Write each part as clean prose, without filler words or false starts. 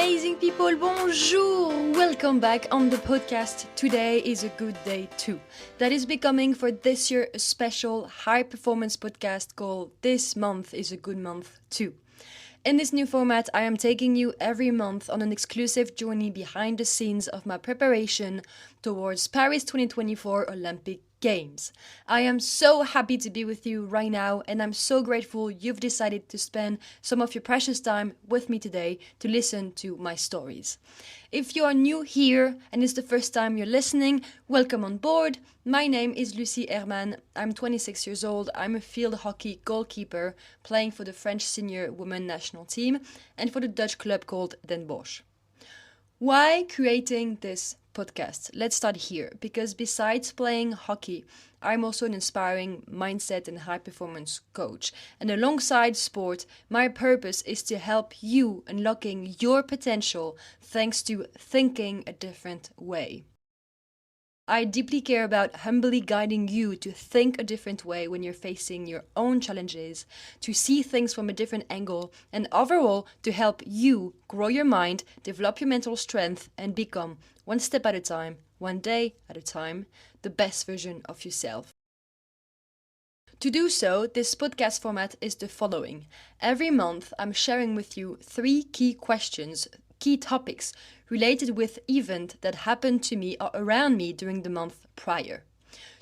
amazing people, bonjour! Welcome back on the podcast. Today is a good day too. That is becoming for this year a special high performance podcast called This Month is a Good Month Too. In this new format, I am taking you every month on an exclusive journey behind the scenes of my preparation towards Paris 2024 Olympic Games. I am so happy to be with you right now, and I'm so grateful you've decided to spend some of your precious time with me today to listen to my stories. If you are new here and it's the first time you're listening, welcome on board. My name is Lucie Herman. I'm 26 years old. I'm a field hockey goalkeeper playing for the French senior women national team and for the Dutch club called Den Bosch. Why creating this podcast? Let's start here, because besides playing hockey, I'm also an inspiring mindset and high performance coach. And alongside sport, my purpose is to help you unlocking your potential thanks to thinking a different way. I deeply care about humbly guiding you to think a different way when you're facing your own challenges, to see things from a different angle, and overall to help you grow your mind, develop your mental strength, and become, one step at a time, one day at a time, the best version of yourself. To do so, this podcast format is the following. Every month, I'm sharing with you 3 key questions, key topics related with events that happened to me or around me during the month prior.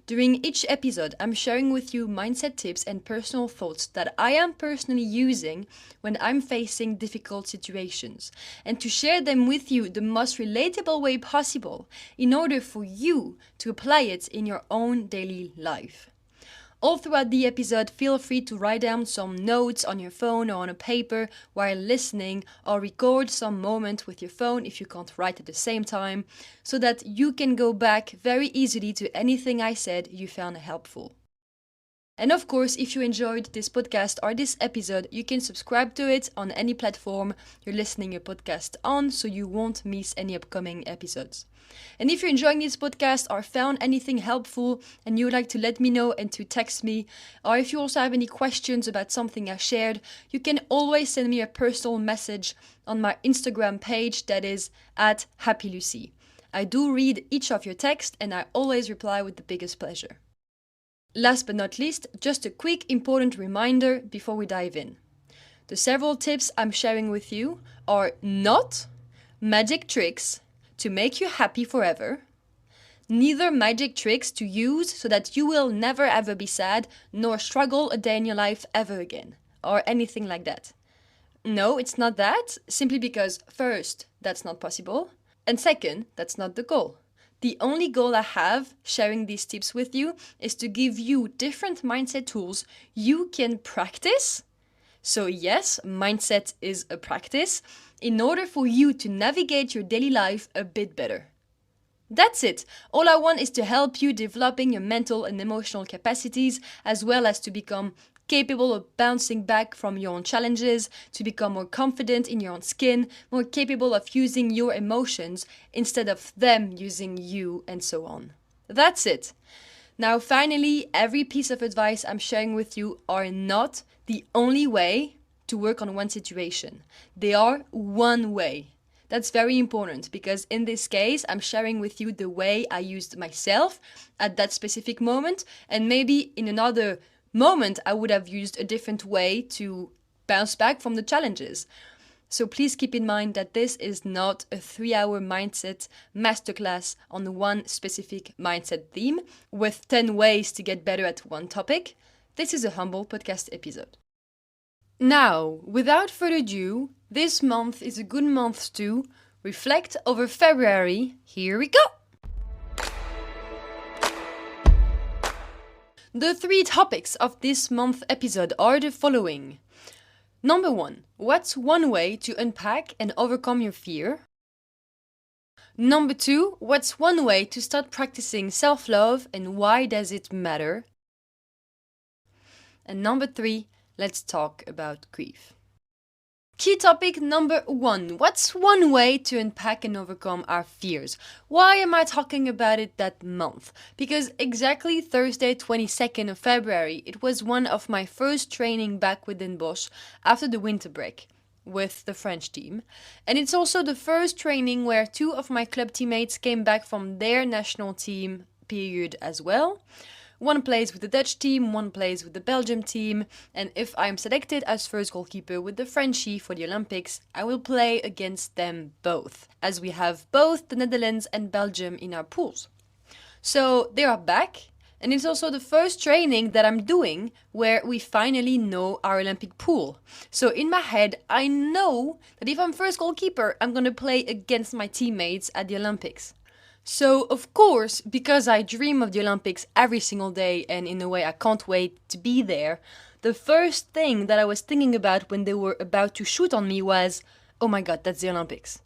During each episode, I'm sharing with you mindset tips and personal thoughts that I am personally using when I'm facing difficult situations, and to share them with you the most relatable way possible in order for you to apply it in your own daily life. All throughout the episode, feel free to write down some notes on your phone or on a paper while listening, or record some moment with your phone if you can't write at the same time, so that you can go back very easily to anything I said you found helpful. And of course, if you enjoyed this podcast or this episode, you can subscribe to it on any platform you're listening your podcast on, so you won't miss any upcoming episodes. And if you're enjoying this podcast or found anything helpful and you would like to let me know and to text me, or if you also have any questions about something I shared, you can always send me a personal message on my Instagram page, that is @HappyLucie. I do read each of your texts and I always reply with the biggest pleasure. Last but not least, just a quick important reminder before we dive in. The several tips I'm sharing with you are not magic tricks to make you happy forever, neither magic tricks to use so that you will never ever be sad nor struggle a day in your life ever again, or anything like that. No, it's not that, simply because first, that's not possible, and second, that's not the goal. The only goal I have sharing these tips with you is to give you different mindset tools you can practice. So yes, mindset is a practice in order for you to navigate your daily life a bit better. That's it. All I want is to help you developing your mental and emotional capacities, as well as to become capable of bouncing back from your own challenges, to become more confident in your own skin, more capable of using your emotions instead of them using you, and so on. That's it. Now, finally, every piece of advice I'm sharing with you are not the only way to work on one situation. They are one way. That's very important, because in this case, I'm sharing with you the way I used myself at that specific moment, and maybe in another moment I would have used a different way to bounce back from the challenges. So please keep in mind that this is not a 3-hour mindset masterclass on one specific mindset theme with 10 ways to get better at one topic. This is a humble podcast episode. Now, without further ado, this month is a good month to reflect over February. Here we go! The 3 topics of this month's episode are the following. Number 1. What's one way to unpack and overcome your fear? Number 2. What's one way to start practicing self-love and why does it matter? And number 3. Let's talk about grief. Key topic number 1. What's one way to unpack and overcome our fears? Why am I talking about it that month? Because exactly Thursday, 22nd of February, it was one of my first training back with Den Bosch after the winter break. with the French team. And it's also the first training where 2 of my club teammates came back from their national team period as well. One plays with the Dutch team, one plays with the Belgium team, and if I'm selected as first goalkeeper with the Frenchie for the Olympics, I will play against them both, as we have both the Netherlands and Belgium in our pools. So they are back, and it's also the first training that I'm doing where we finally know our Olympic pool. So in my head, I know that if I'm first goalkeeper, I'm going to play against my teammates at the Olympics. So, of course, because I dream of the Olympics every single day and in a way I can't wait to be there, the first thing that I was thinking about when they were about to shoot on me was, oh my god, that's the Olympics.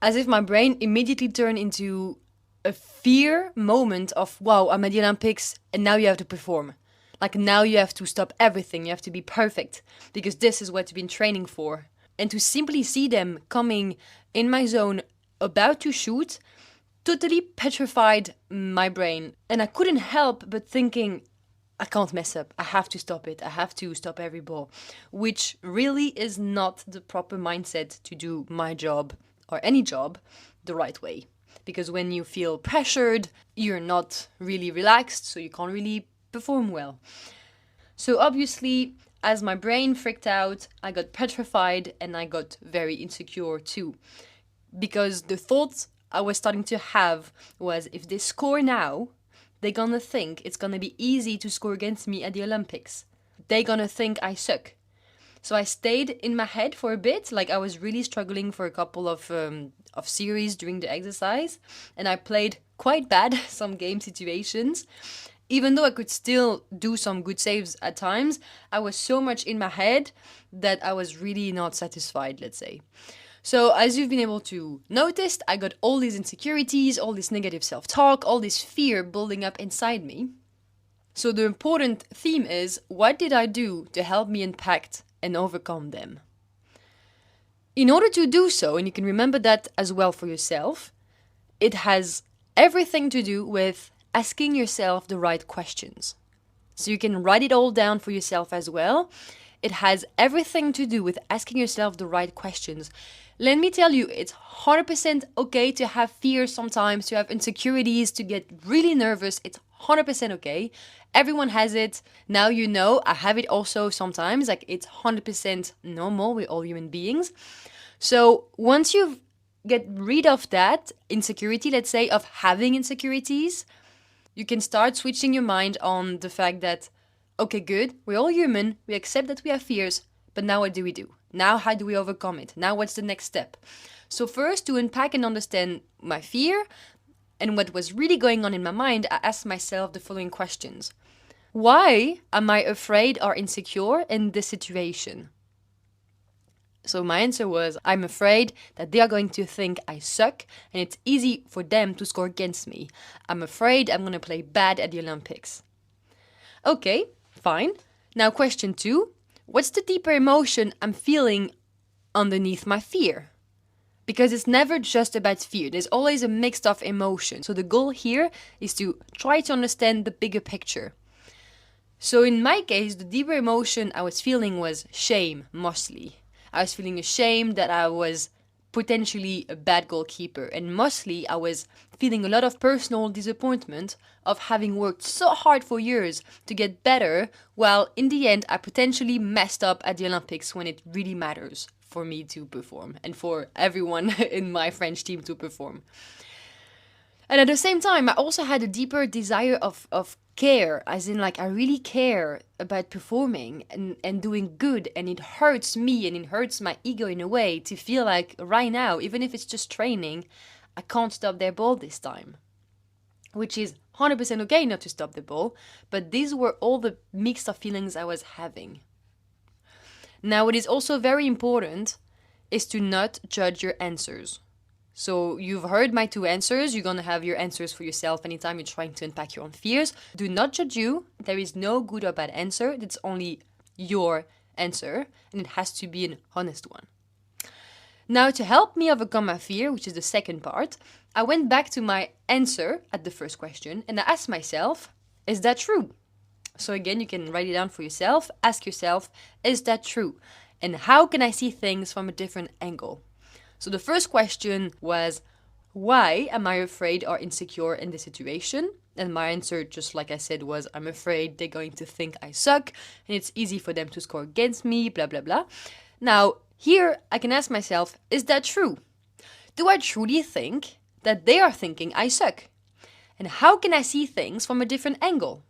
As if my brain immediately turned into a fear moment of, wow, I'm at the Olympics and now you have to perform. Like now you have to stop everything, you have to be perfect because this is what you've been training for. And to simply see them coming in my zone about to shoot totally petrified my brain. And I couldn't help but thinking, I can't mess up. I have to stop it. I have to stop every ball. Which really is not the proper mindset to do my job or any job the right way. Because when you feel pressured, you're not really relaxed, so you can't really perform well. So obviously, as my brain freaked out, I got petrified and I got very insecure too. Because the thoughts I was starting to have was, if they score now, they're gonna think it's gonna be easy to score against me at the Olympics. They're gonna think I suck. So I stayed in my head for a bit, like I was really struggling for a couple of series during the exercise, and I played quite bad some game situations. Even though I could still do some good saves at times, I was so much in my head that I was really not satisfied, let's say. So as you've been able to notice, I got all these insecurities, all this negative self-talk, all this fear building up inside me. So the important theme is, what did I do to help me unpack and overcome them? In order to do so, and you can remember that as well for yourself, it has everything to do with asking yourself the right questions. So you can write it all down for yourself as well. It has everything to do with asking yourself the right questions. Let me tell you, it's 100% okay to have fears sometimes, to have insecurities, to get really nervous. It's 100% okay. Everyone has it. Now you know, I have it also sometimes. Like, it's 100% normal. We're all human beings. So once you get rid of that insecurity, let's say, of having insecurities, you can start switching your mind on the fact that, okay, good, we're all human. We accept that we have fears. But now what do we do? Now how do we overcome it? Now what's the next step? So first, to unpack and understand my fear and what was really going on in my mind, I asked myself the following questions. Why am I afraid or insecure in this situation? So my answer was, I'm afraid that they are going to think I suck and it's easy for them to score against me. I'm afraid I'm going to play bad at the Olympics. Okay, fine. Now question 2. What's the deeper emotion I'm feeling underneath my fear? Because it's never just about fear. There's always a mix of emotions. So the goal here is to try to understand the bigger picture. So in my case, the deeper emotion I was feeling was shame, mostly. I was feeling ashamed that I was potentially a bad goalkeeper. And mostly I was feeling a lot of personal disappointment of having worked so hard for years to get better, while in the end I potentially messed up at the Olympics when it really matters for me to perform and for everyone in my French team to perform. And at the same time, I also had a deeper desire of care, as in, like, I really care about performing and doing good, and it hurts me and it hurts my ego in a way to feel like right now, even if it's just training, I can't stop their ball this time. Which is 100% okay not to stop the ball, but these were all the mixed of feelings I was having. Now, what is also very important is to not judge your answers. So you've heard my 2 answers. You're going to have your answers for yourself anytime you're trying to unpack your own fears. Do not judge you. There is no good or bad answer. It's only your answer, and it has to be an honest one. Now, to help me overcome my fear, which is the second part, I went back to my answer at the first question, and I asked myself, is that true? So again, you can write it down for yourself. Ask yourself, is that true? And how can I see things from a different angle? So the first question was, why am I afraid or insecure in this situation? And my answer, just like I said, was I'm afraid they're going to think I suck and it's easy for them to score against me, blah, blah, blah. Now, here I can ask myself, is that true? Do I truly think that they are thinking I suck? And how can I see things from a different angle?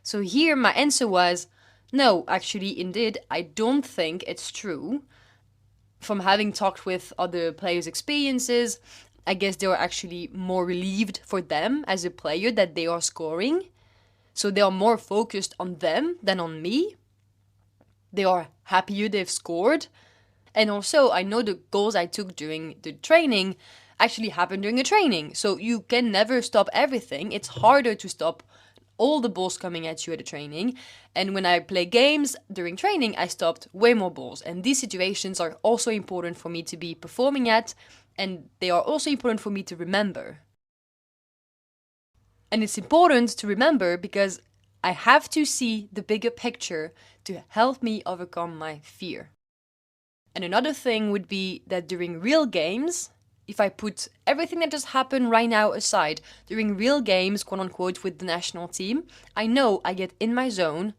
So here my answer was, no, actually, indeed, I don't think it's true. From having talked with other players' experiences, I guess they are actually more relieved for them as a player that they are scoring. So they are more focused on them than on me. They are happier they've scored. And also, I know the goals I took during the training actually happened during a training. So you can never stop everything. It's harder to stop all the balls coming at you at a training. And when I play games during training, I stopped way more balls. And these situations are also important for me to be performing at, and they are also important for me to remember. And it's important to remember because I have to see the bigger picture to help me overcome my fear. And another thing would be that during real games, if I put everything that just happened right now aside, during real games, quote unquote, with the national team, I know I get in my zone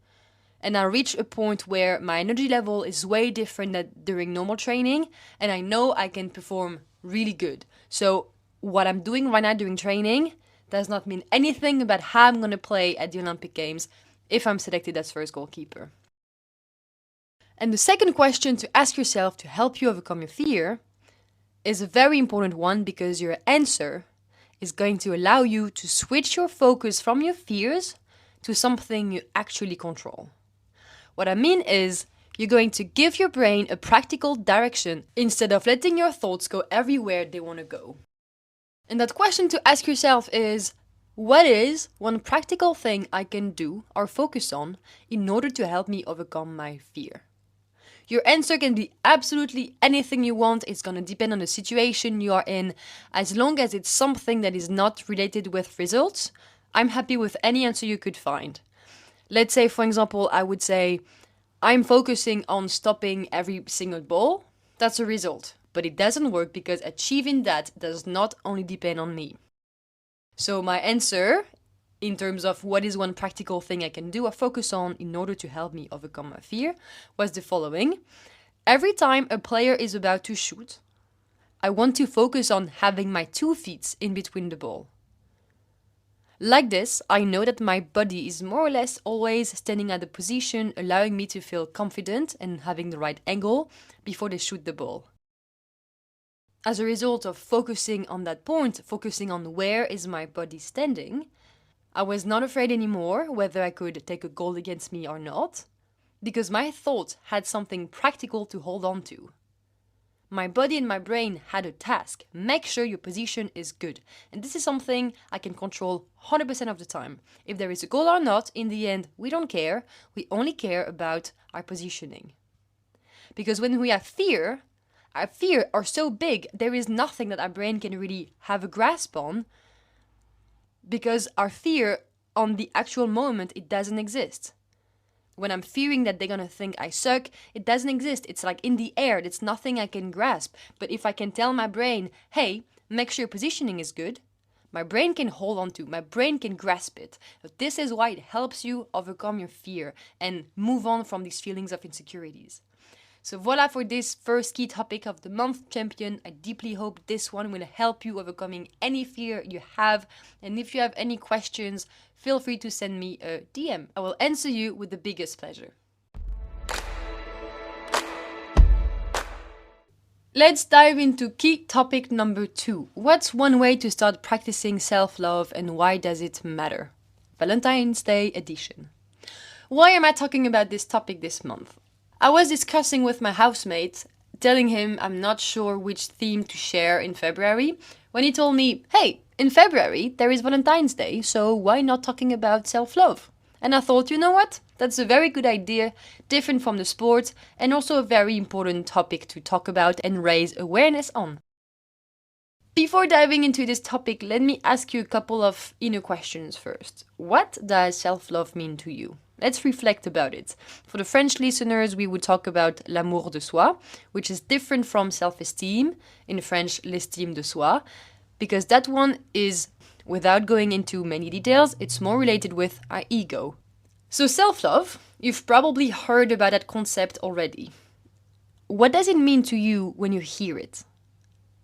and I reach a point where my energy level is way different than during normal training, and I know I can perform really good. So what I'm doing right now during training does not mean anything about how I'm going to play at the Olympic Games if I'm selected as first goalkeeper. And the second question to ask yourself to help you overcome your fear is a very important one, because your answer is going to allow you to switch your focus from your fears to something you actually control. What I mean is, you're going to give your brain a practical direction instead of letting your thoughts go everywhere they want to go. And that question to ask yourself is, what is one practical thing I can do or focus on in order to help me overcome my fear? Your answer can be absolutely anything you want. It's going to depend on the situation you are in. As long as it's something that is not related with results, I'm happy with any answer you could find. Let's say, for example, I would say, I'm focusing on stopping every single ball. That's a result. But it doesn't work because achieving that does not only depend on me. So my answer, in terms of what is one practical thing I can do or focus on in order to help me overcome my fear, was the following. Every time a player is about to shoot, I want to focus on having my 2 feet in between the ball. Like this, I know that my body is more or less always standing at a position allowing me to feel confident and having the right angle before they shoot the ball. As a result of focusing on that point, focusing on where is my body standing, I was not afraid anymore whether I could take a goal against me or not, because my thought had something practical to hold on to. My body and my brain had a task. Make sure your position is good. And this is something I can control 100% of the time. If there is a goal or not, in the end, we don't care. We only care about our positioning. Because when we have fear, our fear are so big, there is nothing that our brain can really have a grasp on, because our fear on the actual moment, it doesn't exist. When I'm fearing that they're gonna think I suck, it doesn't exist. It's like in the air. It's nothing I can grasp. But if I can tell my brain, hey, make sure your positioning is good, my brain can hold on to, my brain can grasp it. But this is why it helps you overcome your fear and move on from these feelings of insecurities. So voila for this first key topic of the month, champion. I deeply hope this one will help you overcoming any fear you have. And if you have any questions, feel free to send me a DM. I will answer you with the biggest pleasure. Let's dive into key topic number 2. What's one way to start practicing self-love and why does it matter? Valentine's Day edition. Why am I talking about this topic this month? I was discussing with my housemate, telling him I'm not sure which theme to share in February, when he told me, hey, in February there is Valentine's Day, so why not talking about self-love? And I thought, you know what? That's a very good idea, different from the sport, and also a very important topic to talk about and raise awareness on. Before diving into this topic, let me ask you a couple of inner questions first. What does self-love mean to you? Let's reflect about it. For the French listeners, we would talk about l'amour de soi, which is different from self-esteem, in French, l'estime de soi, because that one is, without going into many details, it's more related with our ego. So self-love, you've probably heard about that concept already. What does it mean to you when you hear it?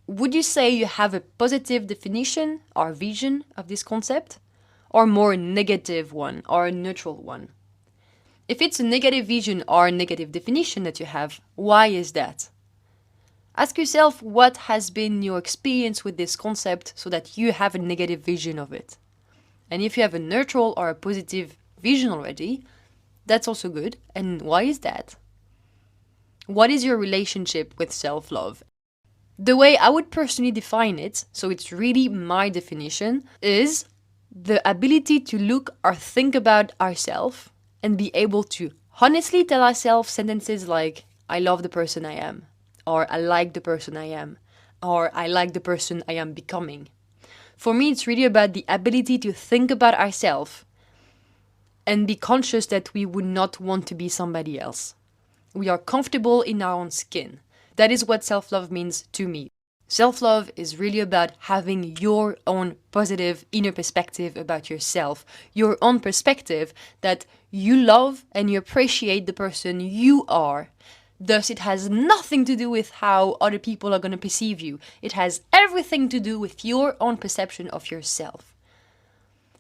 Would you say you have a positive definition or vision of this concept? Or more negative one or a neutral one? If it's a negative vision or a negative definition that you have, why is that? Ask yourself what has been your experience with this concept so that you have a negative vision of it. And if you have a neutral or a positive vision already, that's also good. And why is that? What is your relationship with self-love? The way I would personally define it, so it's really my definition, is the ability to look or think about ourselves and be able to honestly tell ourselves sentences like, I love the person I am, or I like the person I am, or I like the person I am becoming. For me, it's really about the ability to think about ourselves and be conscious that we would not want to be somebody else. We are comfortable in our own skin. That is what self-love means to me. Self-love is really about having your own positive inner perspective about yourself, your own perspective that you love and you appreciate the person you are. Thus, it has nothing to do with how other people are going to perceive you. It has everything to do with your own perception of yourself.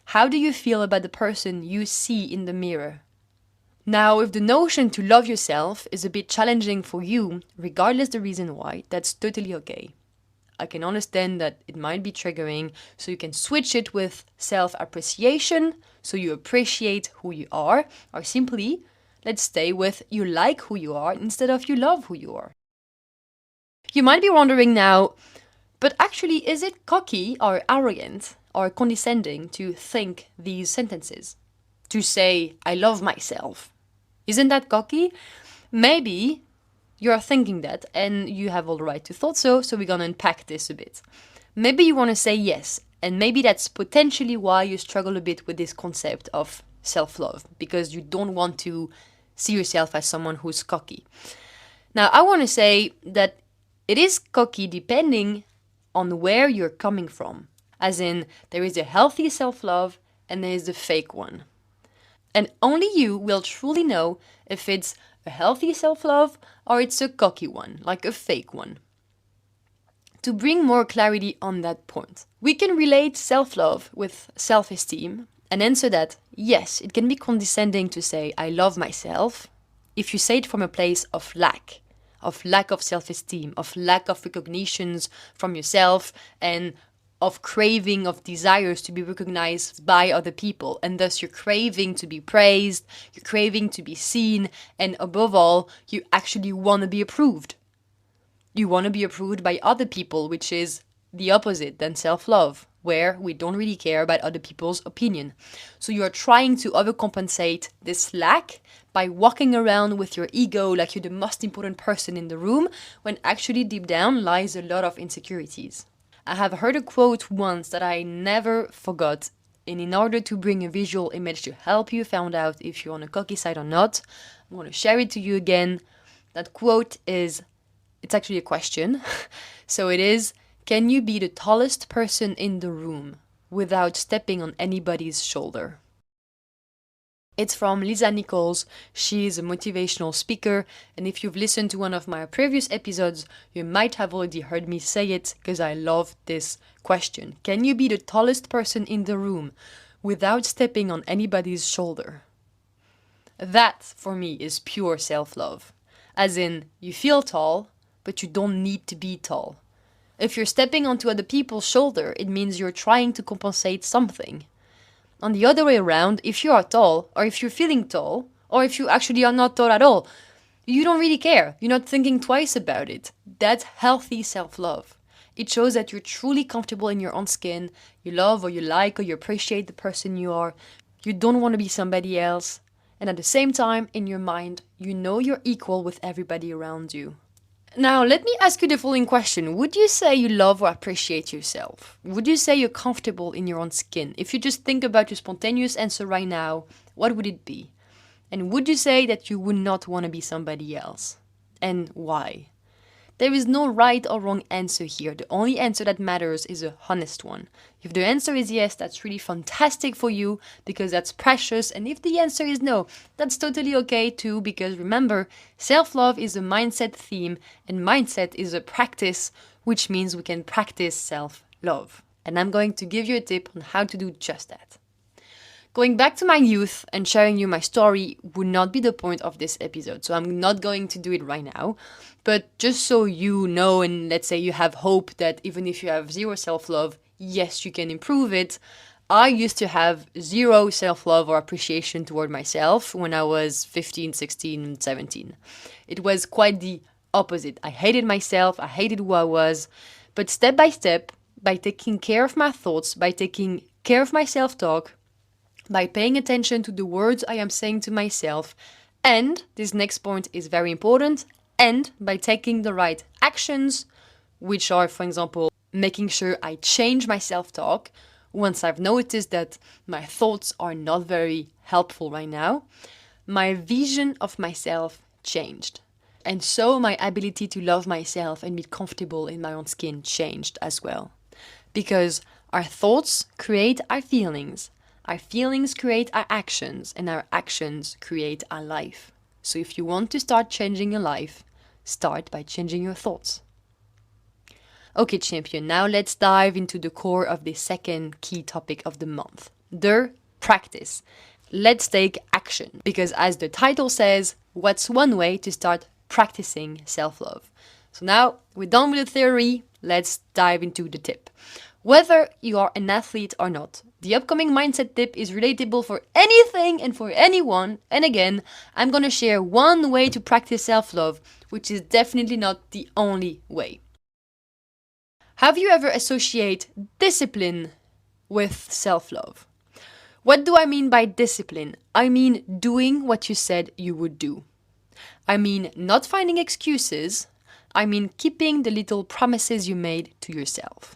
How do you feel about the person you see in the mirror? Now, if the notion to love yourself is a bit challenging for you, regardless the reason why, that's totally okay. I can understand that it might be triggering, so you can switch it with self-appreciation, so you appreciate who you are, or simply, let's stay with you like who you are instead of you love who you are. You might be wondering now, but actually, is it cocky or arrogant or condescending to think these sentences? To say, I love myself. Isn't that cocky? Maybe you're thinking that and you have all the right to thought so we're gonna unpack this a bit. Maybe you want to say yes, and maybe that's potentially why you struggle a bit with this concept of self-love, because you don't want to see yourself as someone who's cocky. Now, I want to say that it is cocky depending on where you're coming from. As in, there is a healthy self-love and there is the fake one. And only you will truly know if it's a healthy self-love or it's a cocky one, like a fake one. To bring more clarity on that point, we can relate self-love with self-esteem and answer that, yes, it can be condescending to say, I love myself, if you say it from a place of lack of self-esteem, of lack of recognitions from yourself, and of craving, of desires to be recognized by other people. And thus you're craving to be praised, you're craving to be seen, and above all, you actually want to be approved. You want to be approved by other people, which is the opposite than self-love, where we don't really care about other people's opinion. So you are trying to overcompensate this lack by walking around with your ego like you're the most important person in the room, when actually deep down lies a lot of insecurities. I have heard a quote once that I never forgot, and in order to bring a visual image to help you find out if you're on a cocky side or not, I'm going to share it to you again. That quote is, it's actually a question. So it is, can you be the tallest person in the room without stepping on anybody's shoulder? It's from Lisa Nichols. She is a motivational speaker, and if you've listened to one of my previous episodes, you might have already heard me say it, because I love this question. Can you be the tallest person in the room without stepping on anybody's shoulder? That, for me, is pure self-love. As in, you feel tall, but you don't need to be tall. If you're stepping onto other people's shoulder, it means you're trying to compensate something. On the other way around, if you are tall, or if you're feeling tall, or if you actually are not tall at all, you don't really care. You're not thinking twice about it. That's healthy self-love. It shows that you're truly comfortable in your own skin. You love or you like or you appreciate the person you are. You don't want to be somebody else. And at the same time, in your mind, you know you're equal with everybody around you. Now, let me ask you the following question. Would you say you love or appreciate yourself? Would you say you're comfortable in your own skin? If you just think about your spontaneous answer right now, what would it be? And would you say that you would not want to be somebody else? And why? There is no right or wrong answer here. The only answer that matters is a honest one. If the answer is yes, that's really fantastic for you because that's precious. And if the answer is no, that's totally okay too, because remember, self-love is a mindset theme and mindset is a practice, which means we can practice self-love. And I'm going to give you a tip on how to do just that. Going back to my youth and sharing you my story would not be the point of this episode, so I'm not going to do it right now. But just so you know, and let's say you have hope that even if you have zero self-love, yes, you can improve it. I used to have zero self-love or appreciation toward myself when I was 15, 16, 17. It was quite the opposite. I hated myself, I hated who I was. But step by step, by taking care of my thoughts, by taking care of my self-talk, by paying attention to the words I am saying to myself, and this next point is very important, and by taking the right actions, which are, for example, making sure I change my self-talk once I've noticed that my thoughts are not very helpful right now, my vision of myself changed. And so my ability to love myself and be comfortable in my own skin changed as well. Because our thoughts create our feelings create our actions, and our actions create our life. So if you want to start changing your life, start by changing your thoughts. Okay, champion, now let's dive into the core of the second key topic of the month, the practice. Let's take action, because as the title says, what's one way to start practicing self-love? So now we're done with the theory, let's dive into the tip. Whether you are an athlete or not, the upcoming mindset tip is relatable for anything and for anyone. And again, I'm going to share one way to practice self-love, which is definitely not the only way. Have you ever associated discipline with self-love? What do I mean by discipline? I mean doing what you said you would do. I mean not finding excuses. I mean keeping the little promises you made to yourself.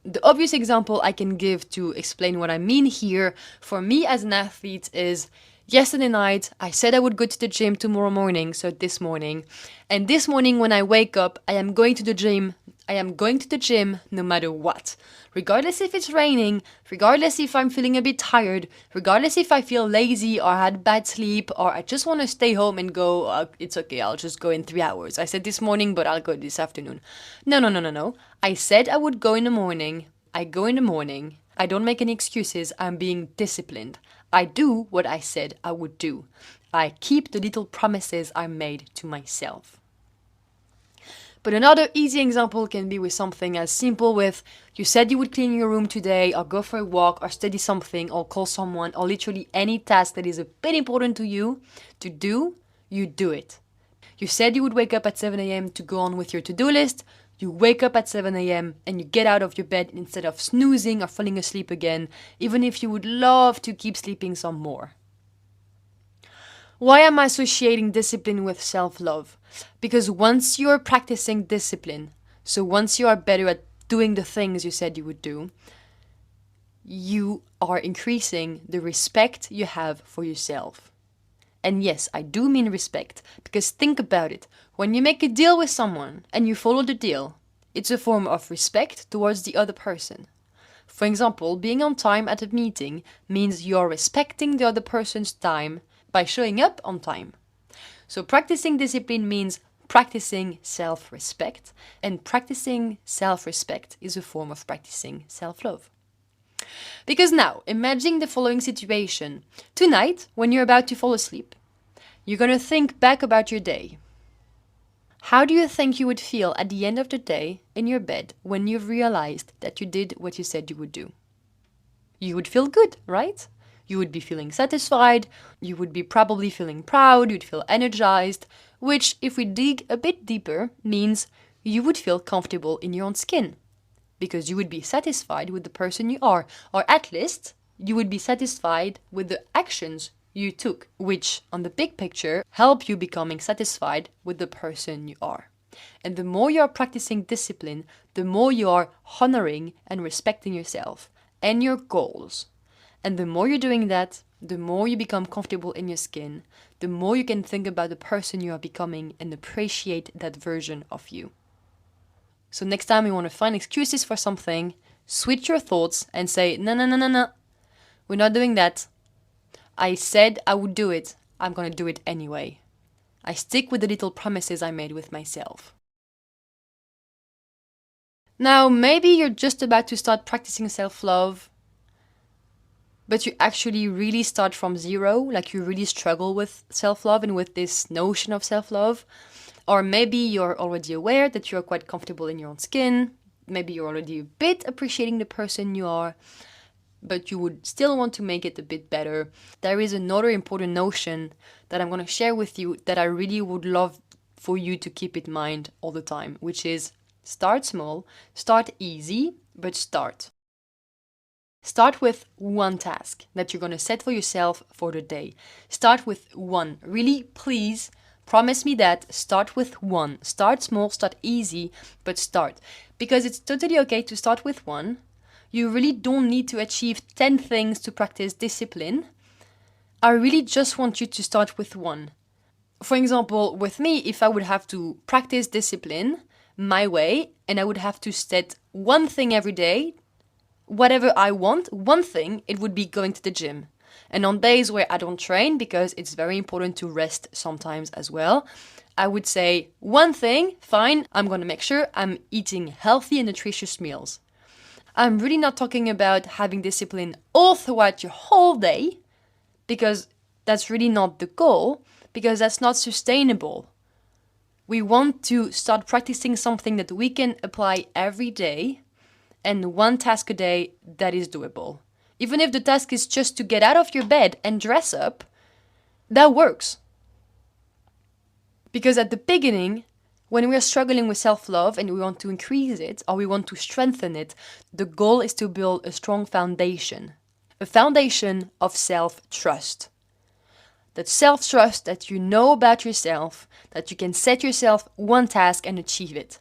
The obvious example I can give to explain what I mean here for me as an athlete is yesterday night I said I would go to the gym tomorrow morning, so this morning. And this morning when I wake up, I am going to the gym. I am going to the gym no matter what. Regardless if it's raining, regardless if I'm feeling a bit tired, regardless if I feel lazy or had bad sleep or I just want to stay home and go, it's okay, I'll just go in 3 hours. I said this morning, but I'll go this afternoon. No. I said I would go in the morning. I go in the morning. I don't make any excuses. I'm being disciplined. I do what I said I would do. I keep the little promises I made to myself. But another easy example can be with something as simple with you said you would clean your room today or go for a walk or study something or call someone or literally any task that is a bit important to you to do, you do it. You said you would wake up at 7 a.m. to go on with your to-do list. You wake up at 7 a.m. and you get out of your bed instead of snoozing or falling asleep again, even if you would love to keep sleeping some more. Why am I associating discipline with self-love? Because once you're practicing discipline, so once you are better at doing the things you said you would do, you are increasing the respect you have for yourself. And yes, I do mean respect, because think about it. When you make a deal with someone and you follow the deal, it's a form of respect towards the other person. For example, being on time at a meeting means you're respecting the other person's time by showing up on time. So practicing discipline means practicing self-respect, and practicing self-respect is a form of practicing self-love. Because now, imagine the following situation. Tonight, when you're about to fall asleep, you're going to think back about your day. How do you think you would feel at the end of the day in your bed when you've realized that you did what you said you would do? You would feel good, right? You would be feeling satisfied, you would be probably feeling proud, you'd feel energized, which, if we dig a bit deeper, means you would feel comfortable in your own skin. Because you would be satisfied with the person you are, or at least you would be satisfied with the actions you took, which on the big picture help you becoming satisfied with the person you are. And the more you are practicing discipline, the more you are honoring and respecting yourself and your goals. And the more you're doing that, the more you become comfortable in your skin, the more you can think about the person you are becoming and appreciate that version of you. So next time you want to find excuses for something, switch your thoughts and say, no, no, no, no, no, we're not doing that. I said I would do it. I'm going to do it anyway. I stick with the little promises I made with myself. Now, maybe you're just about to start practicing self-love, but you actually really start from zero, like you really struggle with self-love and with this notion of self-love. Or maybe you're already aware that you're quite comfortable in your own skin. Maybe you're already a bit appreciating the person you are, but you would still want to make it a bit better. There is another important notion that I'm going to share with you that I really would love for you to keep in mind all the time, which is start small, start easy, but start. Start with one task that you're going to set for yourself for the day. Start with one. Really, please promise me that. Start with one. Start small, start easy, but start. Because it's totally okay to start with one. You really don't need to achieve 10 things to practice discipline. I really just want you to start with one. For example, with me, if I would have to practice discipline my way and I would have to set one thing every day, whatever I want, one thing, it would be going to the gym. And on days where I don't train, because it's very important to rest sometimes as well, I would say one thing, fine, I'm going to make sure I'm eating healthy and nutritious meals. I'm really not talking about having discipline all throughout your whole day, because that's really not the goal, because that's not sustainable. We want to start practicing something that we can apply every day, and one task a day that is doable. Even if the task is just to get out of your bed and dress up, that works. Because at the beginning, when we are struggling with self-love and we want to increase it or we want to strengthen it, the goal is to build a strong foundation. A foundation of self-trust. That self-trust that you know about yourself, that you can set yourself one task and achieve it.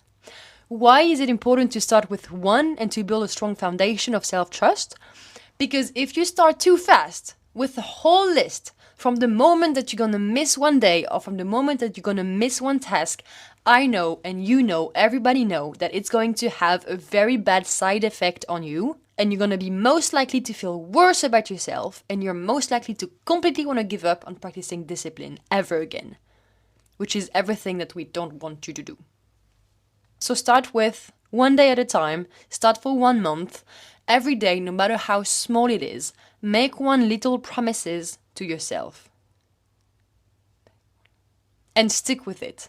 Why is it important to start with one and to build a strong foundation of self-trust? Because if you start too fast with the whole list, from the moment that you're going to miss one day or from the moment that you're going to miss one task, I know and you know, everybody know that it's going to have a very bad side effect on you and you're going to be most likely to feel worse about yourself and you're most likely to completely want to give up on practicing discipline ever again, which is everything that we don't want you to do. So start with one day at a time, start for 1 month, every day, no matter how small it is, make one little promises to yourself. And stick with it.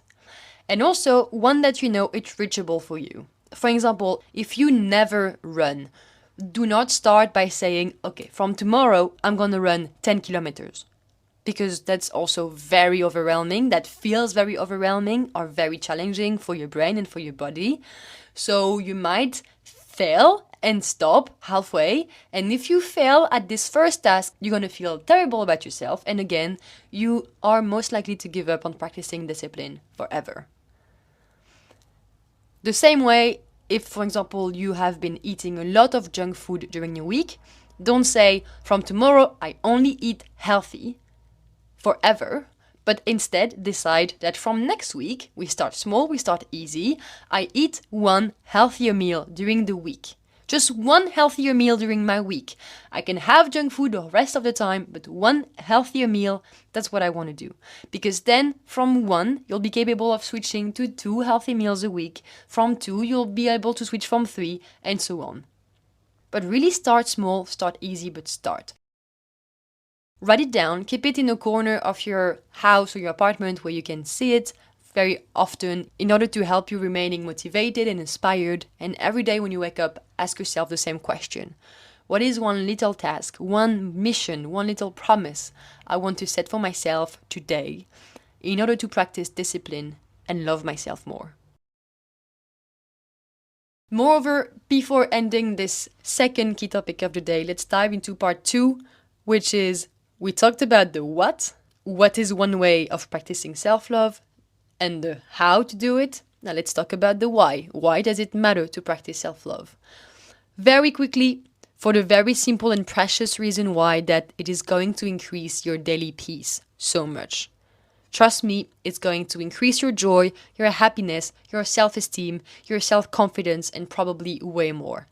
And also one that you know it's reachable for you. For example, if you never run, do not start by saying, okay, from tomorrow I'm gonna run 10 kilometers. Because that's also very overwhelming. That feels very overwhelming or very challenging for your brain and for your body. So you might fail and stop halfway. And if you fail at this first task, you're going to feel terrible about yourself. And again, you are most likely to give up on practicing discipline forever. The same way, if, for example, you have been eating a lot of junk food during your week, don't say, from tomorrow, I only eat healthy forever, but instead decide that from next week, we start small, we start easy. I eat one healthier meal during the week. Just one healthier meal during my week. I can have junk food the rest of the time, but one healthier meal, that's what I want to do. Because then from one, you'll be capable of switching to 2 healthy meals a week. From 2, you'll be able to switch from 3, and so on. But really start small, start easy, but start. Write it down, keep it in a corner of your house or your apartment where you can see it very often in order to help you remaining motivated and inspired. And every day when you wake up, ask yourself the same question. What is one little task, one mission, one little promise I want to set for myself today in order to practice discipline and love myself more? Moreover, before ending this second key topic of the day, let's dive into part 2, which is we talked about the what is one way of practicing self-love, and the how to do it. Now let's talk about the why. Why does it matter to practice self-love? Very quickly, for the very simple and precious reason why that it is going to increase your daily peace so much. Trust me, it's going to increase your joy, your happiness, your self-esteem, your self-confidence, and probably way more.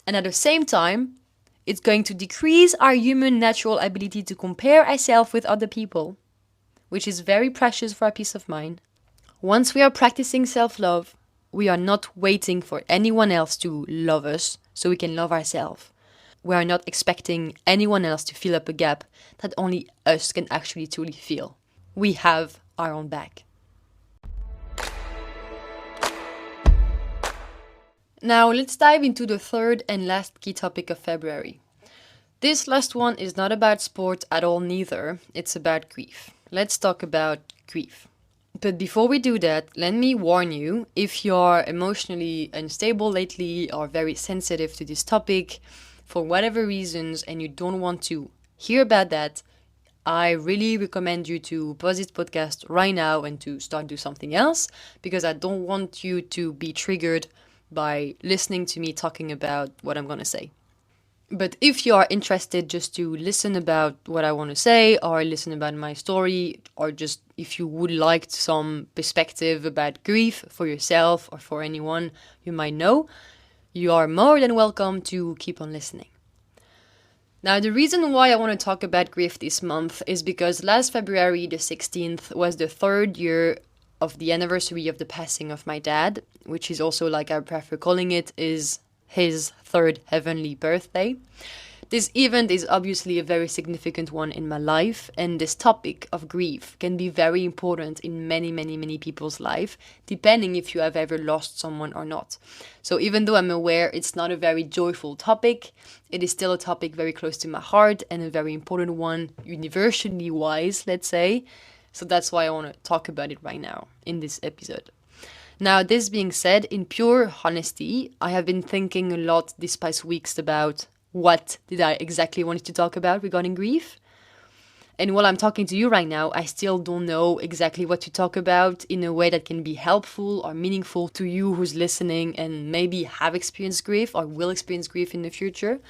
And at the same time, it's going to decrease our human natural ability to compare ourselves with other people, which is very precious for our peace of mind. Once we are practicing self-love, we are not waiting for anyone else to love us so we can love ourselves. We are not expecting anyone else to fill up a gap that only us can actually truly fill. We have our own back. Now let's dive into the third and last key topic of February. This last one is not about sport at all neither, it's about grief. Let's talk about grief. But before we do that, let me warn you, if you're emotionally unstable lately or very sensitive to this topic, for whatever reasons, and you don't want to hear about that, I really recommend you to pause this podcast right now and to start do something else, because I don't want you to be triggered by listening to me talking about what I'm going to say. But if you are interested just to listen about what I want to say or listen about my story, or just if you would like some perspective about grief for yourself or for anyone you might know, you are more than welcome to keep on listening. Now, the reason why I want to talk about grief this month is because last February the 16th was the third year of the anniversary of the passing of my dad, which is also, like I prefer calling it, is his third heavenly birthday. This event is obviously a very significant one in my life, and this topic of grief can be very important in many people's life, depending if you have ever lost someone or not. So even though I'm aware it's not a very joyful topic, it is still a topic very close to my heart and a very important one, universally wise, let's say. So that's why I want to talk about it right now in this episode. Now, this being said, in pure honesty, I have been thinking a lot these past weeks about what did I exactly want to talk about regarding grief. And while I'm talking to you right now, I still don't know exactly what to talk about in a way that can be helpful or meaningful to you who's listening and maybe have experienced grief or will experience grief in the future.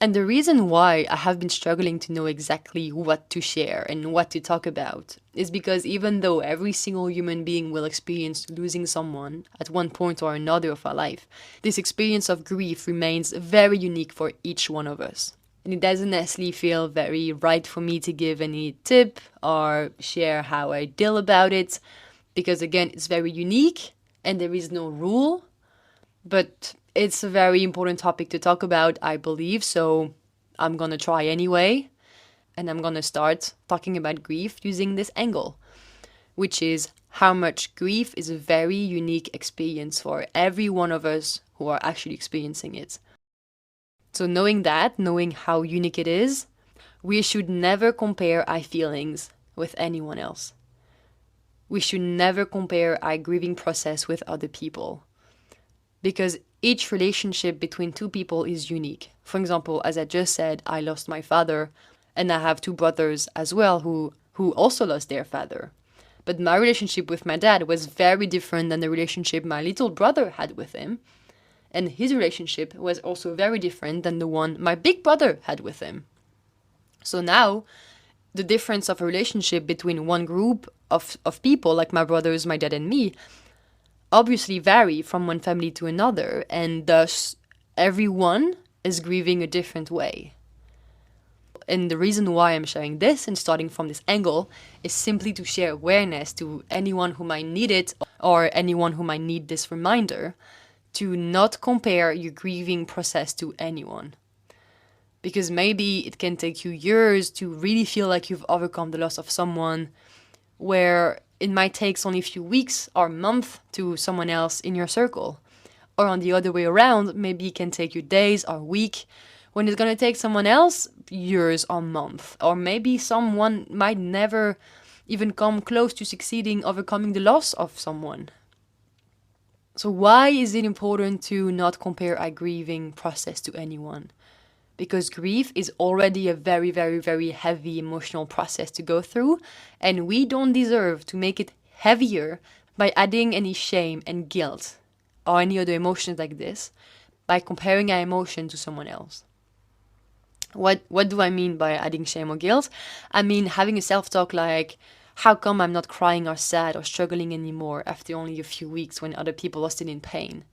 And the reason why I have been struggling to know exactly what to share and what to talk about is because even though every single human being will experience losing someone at one point or another of our life, this experience of grief remains very unique for each one of us. And it doesn't necessarily feel very right for me to give any tip or share how I deal about it, because again, it's very unique and there is no rule, but it's a very important topic to talk about, I believe, so I'm gonna try anyway, and I'm gonna start talking about grief using this angle, which is how much grief is a very unique experience for every one of us who are actually experiencing it. So knowing that, knowing how unique it is, we should never compare our feelings with anyone else. We should never compare our grieving process with other people, because each relationship between two people is unique. For example, as I just said, I lost my father, and I have two brothers as well who also lost their father. But my relationship with my dad was very different than the relationship my little brother had with him. And his relationship was also very different than the one my big brother had with him. So now, the difference of a relationship between one group of people, like my brothers, my dad, and me, obviously vary from one family to another, and thus everyone is grieving a different way. And the reason why I'm sharing this and starting from this angle is simply to share awareness to anyone who might need it, or anyone who might need this reminder, to not compare your grieving process to anyone. Because maybe it can take you years to really feel like you've overcome the loss of someone, where it might take only a few weeks or months to someone else in your circle. Or on the other way around, maybe it can take you days or week, when it's going to take someone else years or months. Or maybe someone might never even come close to succeeding overcoming the loss of someone. So why is it important to not compare our grieving process to anyone? Because grief is already a very, very, very heavy emotional process to go through, and we don't deserve to make it heavier by adding any shame and guilt or any other emotions like this by comparing our emotion to someone else. What do I mean by adding shame or guilt? I mean having a self-talk like, how come I'm not crying or sad or struggling anymore after only a few weeks when other people are still in pain?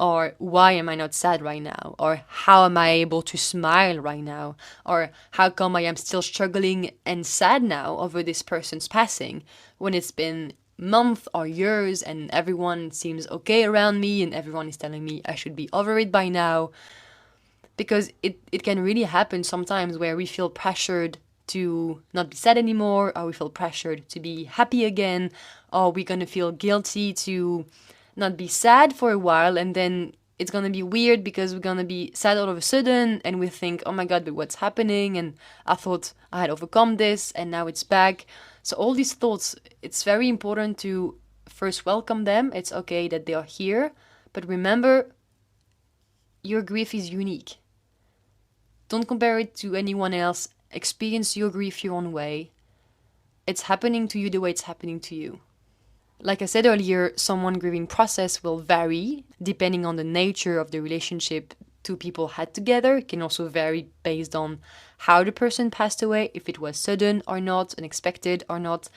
Or why am I not sad right now? Or how am I able to smile right now? Or how come I am still struggling and sad now over this person's passing when it's been months or years and everyone seems okay around me and everyone is telling me I should be over it by now? Because it can really happen sometimes where we feel pressured to not be sad anymore, or we feel pressured to be happy again, or we're gonna feel guilty to not be sad for a while, and then it's gonna be weird because we're gonna be sad all of a sudden, and we think, oh my god, but what's happening? And I thought I had overcome this, and now it's back. So all these thoughts, it's very important to first welcome them. It's okay that they are here, but remember, your grief is unique. Don't compare it to anyone else. Experience your grief your own way. It's happening to you the way it's happening to you. Like I said earlier, someone's grieving process will vary depending on the nature of the relationship two people had together. It can also vary based on how the person passed away, if it was sudden or not, unexpected or not.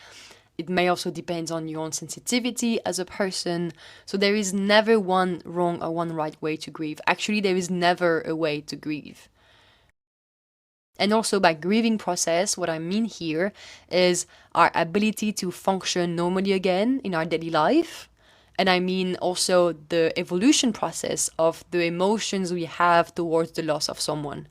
It may also depend on your own sensitivity as a person. So there is never one wrong or one right way to grieve. Actually, there is never a way to grieve. And also by grieving process, what I mean here is our ability to function normally again in our daily life. And I mean also the evolution process of the emotions we have towards the loss of someone,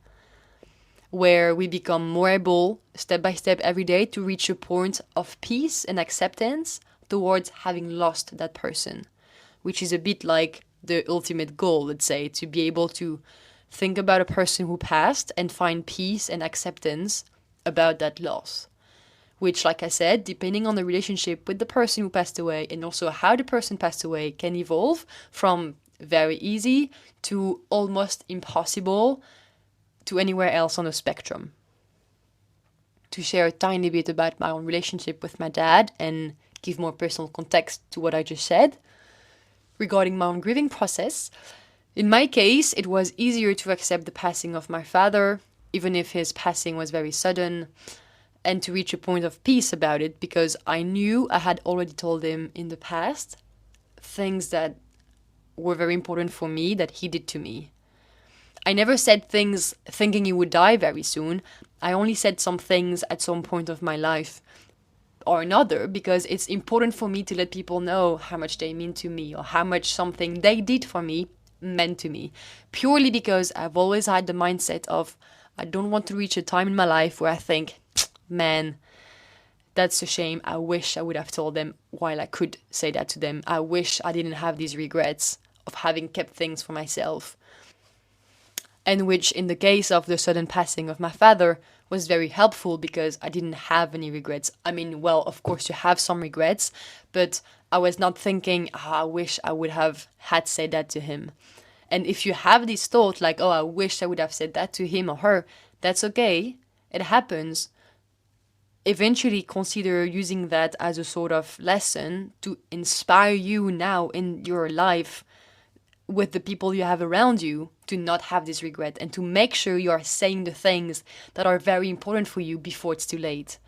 where we become more able, step by step every day, to reach a point of peace and acceptance towards having lost that person, which is a bit like the ultimate goal, let's say, to be able to think about a person who passed and find peace and acceptance about that loss. Which, like I said, depending on the relationship with the person who passed away and also how the person passed away, can evolve from very easy to almost impossible to anywhere else on the spectrum. To share a tiny bit about my own relationship with my dad and give more personal context to what I just said regarding my own grieving process. In my case, it was easier to accept the passing of my father, even if his passing was very sudden, and to reach a point of peace about it because I knew I had already told him in the past things that were very important for me that he did to me. I never said things thinking he would die very soon. I only said some things at some point of my life or another because it's important for me to let people know how much they mean to me or how much something they did for me meant to me, purely because I've always had the mindset of I don't want to reach a time in my life where I think, man, that's a shame. I wish I would have told them while I could say that to them. I wish I didn't have these regrets of having kept things for myself. And which, in the case of the sudden passing of my father, was very helpful because I didn't have any regrets. I mean, well, of course, you have some regrets, but I was not thinking, I wish I would have had said that to him. And if you have this thought, like, oh, I wish I would have said that to him or her, that's okay. It happens. Eventually consider using that as a sort of lesson to inspire you now in your life with the people you have around you to not have this regret and to make sure you are saying the things that are very important for you before it's too late.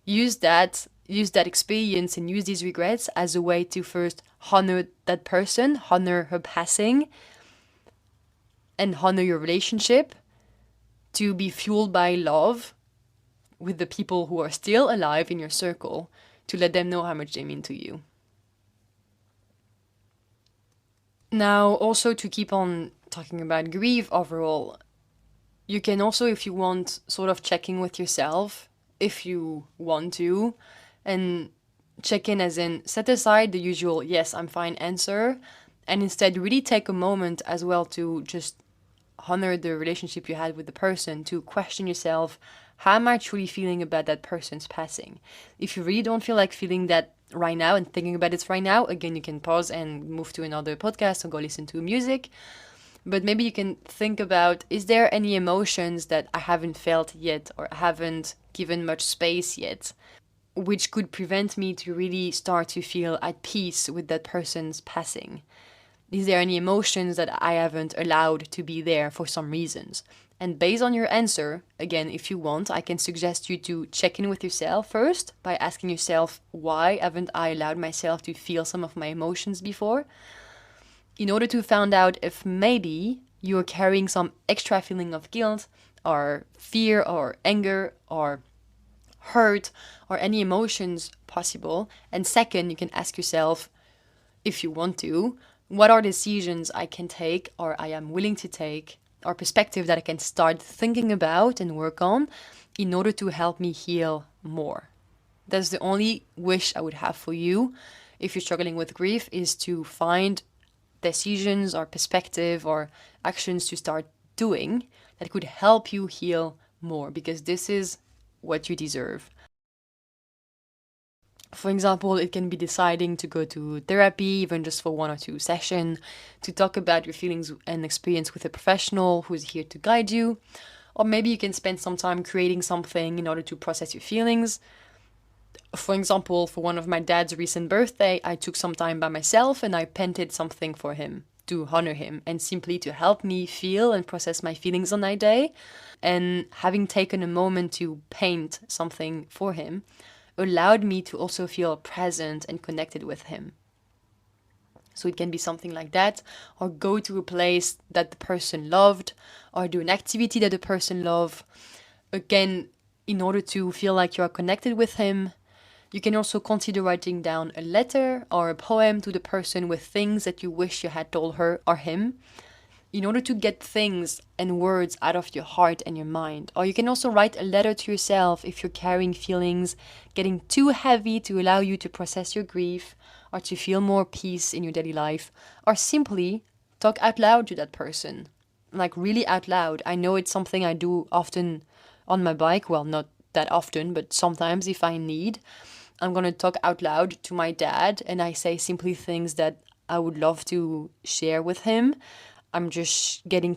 Use that experience and use these regrets as a way to first honor that person, honor her passing, and honor your relationship, to be fueled by love with the people who are still alive in your circle, to let them know how much they mean to you. Now, also to keep on talking about grief overall, you can also, if you want, sort of check in with yourself, if you want to, and check in as in set aside the usual yes, I'm fine answer, and instead really take a moment as well to just honor the relationship you had with the person, to question yourself, how am I truly feeling about that person's passing? If you really don't feel like feeling that right now and thinking about it right now, again, you can pause and move to another podcast or go listen to music. But maybe you can think about, is there any emotions that I haven't felt yet or I haven't given much space yet, which could prevent me to really start to feel at peace with that person's passing? Is there any emotions that I haven't allowed to be there for some reasons? And based on your answer, again, if you want, I can suggest you to check in with yourself first by asking yourself, why haven't I allowed myself to feel some of my emotions before? In order to find out if maybe you're carrying some extra feeling of guilt or fear or anger or hurt or any emotions possible. And second, you can ask yourself, if you want to, what are decisions I can take or I am willing to take or perspective that I can start thinking about and work on in order to help me heal more. That's the only wish I would have for you if you're struggling with grief, is to find decisions or perspective or actions to start doing that could help you heal more, because this is what you deserve. For example, it can be deciding to go to therapy, even just for 1 or 2 sessions, to talk about your feelings and experience with a professional who is here to guide you. Or maybe you can spend some time creating something in order to process your feelings. For example, for one of my dad's recent birthday, I took some time by myself and I painted something for him to honor him and simply to help me feel and process my feelings on that day. And having taken a moment to paint something for him allowed me to also feel present and connected with him. So it can be something like that, or go to a place that the person loved, or do an activity that the person loved. Again, in order to feel like you are connected with him. You can also consider writing down a letter or a poem to the person with things that you wish you had told her or him, in order to get things and words out of your heart and your mind. Or you can also write a letter to yourself if you're carrying feelings getting too heavy to allow you to process your grief or to feel more peace in your daily life. Or simply talk out loud to that person, like really out loud. I know it's something I do often on my bike. Well, not that often, but sometimes if I need, I'm going to talk out loud to my dad and I say simply things that I would love to share with him. I'm just getting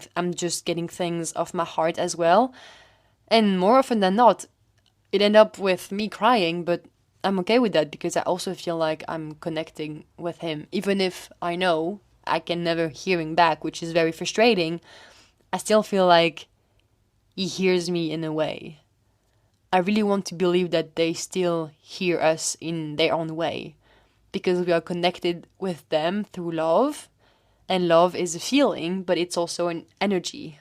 things off my heart as well. And more often than not, it ends up with me crying, but I'm okay with that because I also feel like I'm connecting with him. Even if I know I can never hear him back, which is very frustrating, I still feel like he hears me in a way. I really want to believe that they still hear us in their own way, because we are connected with them through love. And love is a feeling, but it's also an energy.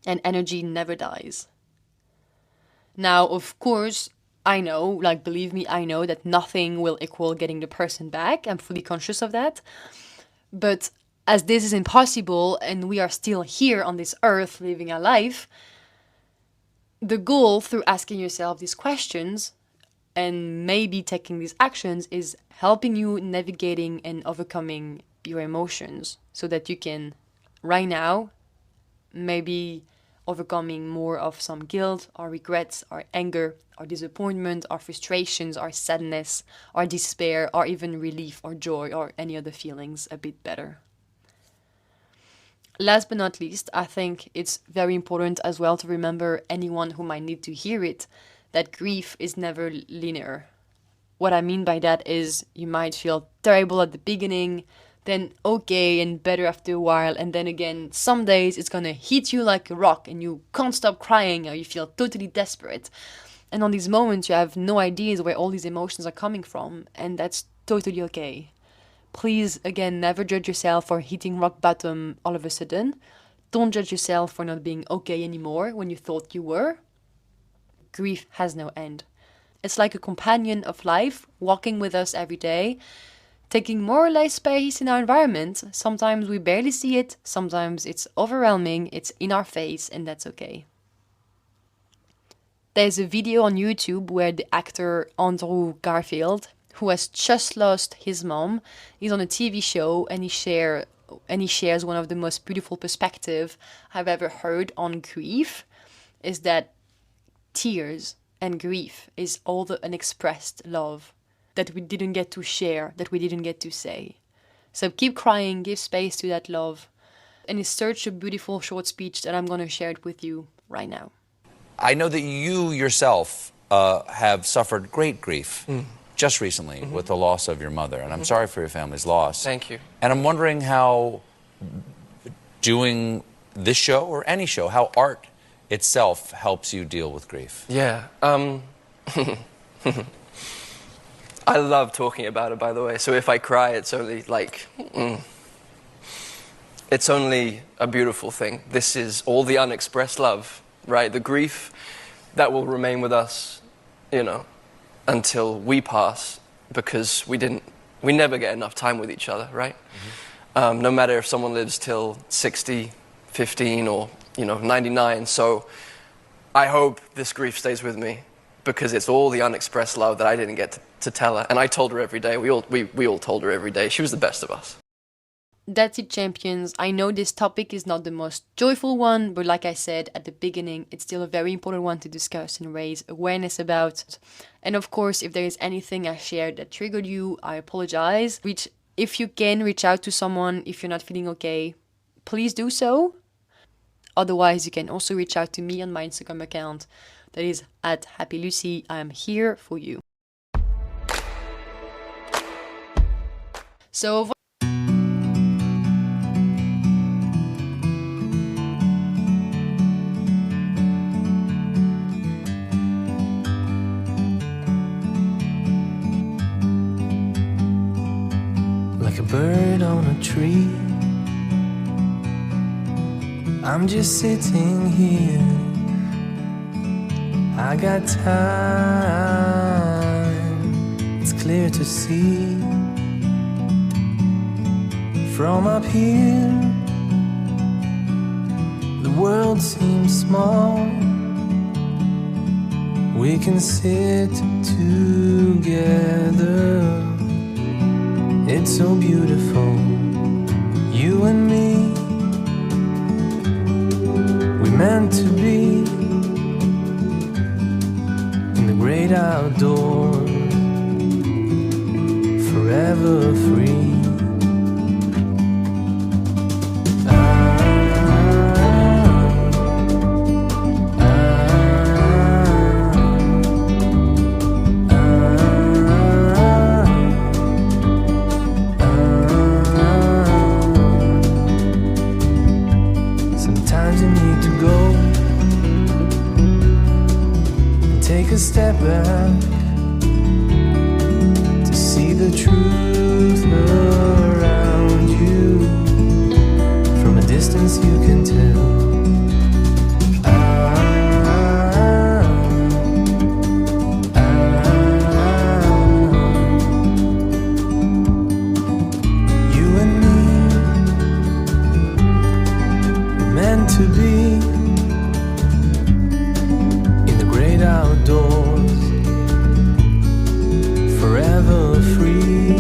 And energy never dies. Now, of course, I know, like, believe me, I know that nothing will equal getting the person back. I'm fully conscious of that. But as this is impossible and we are still here on this earth living our life, the goal through asking yourself these questions and maybe taking these actions is helping you navigating and overcoming your emotions so that you can, right now, maybe overcoming more of some guilt or regrets or anger or disappointment or frustrations or sadness or despair or even relief or joy or any other feelings a bit better. Last but not least, I think it's very important as well to remember anyone who might need to hear it, that grief is never linear. What I mean by that is you might feel terrible at the beginning, then okay and better after a while, and then again, some days it's gonna hit you like a rock and you can't stop crying or you feel totally desperate. And on these moments, you have no ideas where all these emotions are coming from, and that's totally okay. Please, again, never judge yourself for hitting rock bottom all of a sudden. Don't judge yourself for not being okay anymore when you thought you were. Grief has no end. It's like a companion of life, walking with us every day, taking more or less space in our environment. Sometimes we barely see it, sometimes it's overwhelming, it's in our face, and that's okay. There's a video on YouTube where the actor Andrew Garfield, who has just lost his mom, is on a TV show and he shares one of the most beautiful perspectives I've ever heard on grief, is that tears and grief is all the unexpressed love that we didn't get to share, that we didn't get to say. So keep crying, give space to that love. And it's such a beautiful short speech that I'm going to share it with you right now. I know that you yourself have suffered great grief just recently with the loss of your mother, and I'm sorry for your family's loss. Thank you. And I'm wondering how doing this show or any show, how art itself helps you deal with grief. Yeah. I love talking about it, by the way. So if I cry, it's only like, it's only a beautiful thing. This is all the unexpressed love, right? The grief that will remain with us, you know, until we pass, because we never get enough time with each other, right? Mm-hmm. No matter if someone lives till 60, 15, or, 99. So I hope this grief stays with me, because it's all the unexpressed love that I didn't get to tell her. And I told her every day. We all told her every day. She was the best of us. That's it, champions. I know this topic is not the most joyful one, but like I said at the beginning, it's still a very important one to discuss and raise awareness about. And of course, if there is anything I shared that triggered you, I apologize. If you can, reach out to someone if you're not feeling okay, please do so. Otherwise, you can also reach out to me on my Instagram account. That is @HappyLucy. I am here for you. So like a bird on a tree, I'm just sitting here. I got time, it's clear to see. From up here, the world seems small. We can sit together. It's so beautiful, you and me. We meant to be in the great outdoors, forever free. A step back to see the truth around you. From a distance you can tell. You and me were meant to be in the great outdoors, forever free.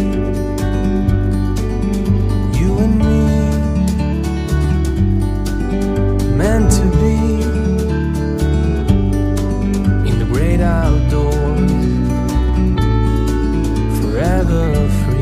You and me, meant to be in the great outdoors, forever free.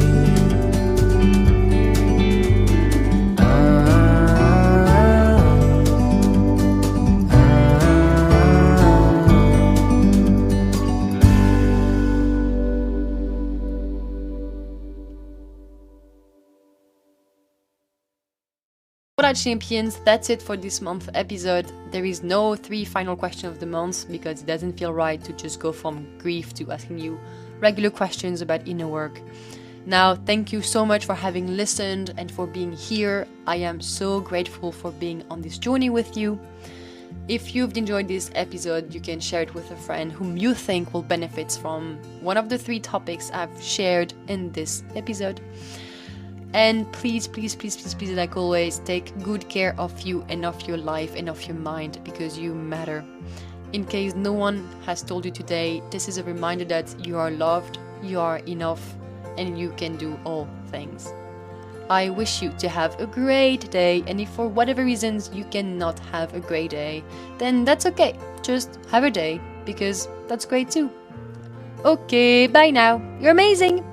Voilà, champions, that's it for this month's episode. There is no 3 final questions of the month because it doesn't feel right to just go from grief to asking you regular questions about inner work. Now, thank you so much for having listened and for being here. I am so grateful for being on this journey with you. If you've enjoyed this episode, you can share it with a friend whom you think will benefit from one of the 3 topics I've shared in this episode. And please, like always, take good care of you and of your life and of your mind, because you matter. In case no one has told you today, this is a reminder that you are loved, you are enough, and you can do all things. I wish you to have a great day, and if for whatever reasons you cannot have a great day, then that's okay. Just have a day, because that's great too. Okay, bye now. You're amazing!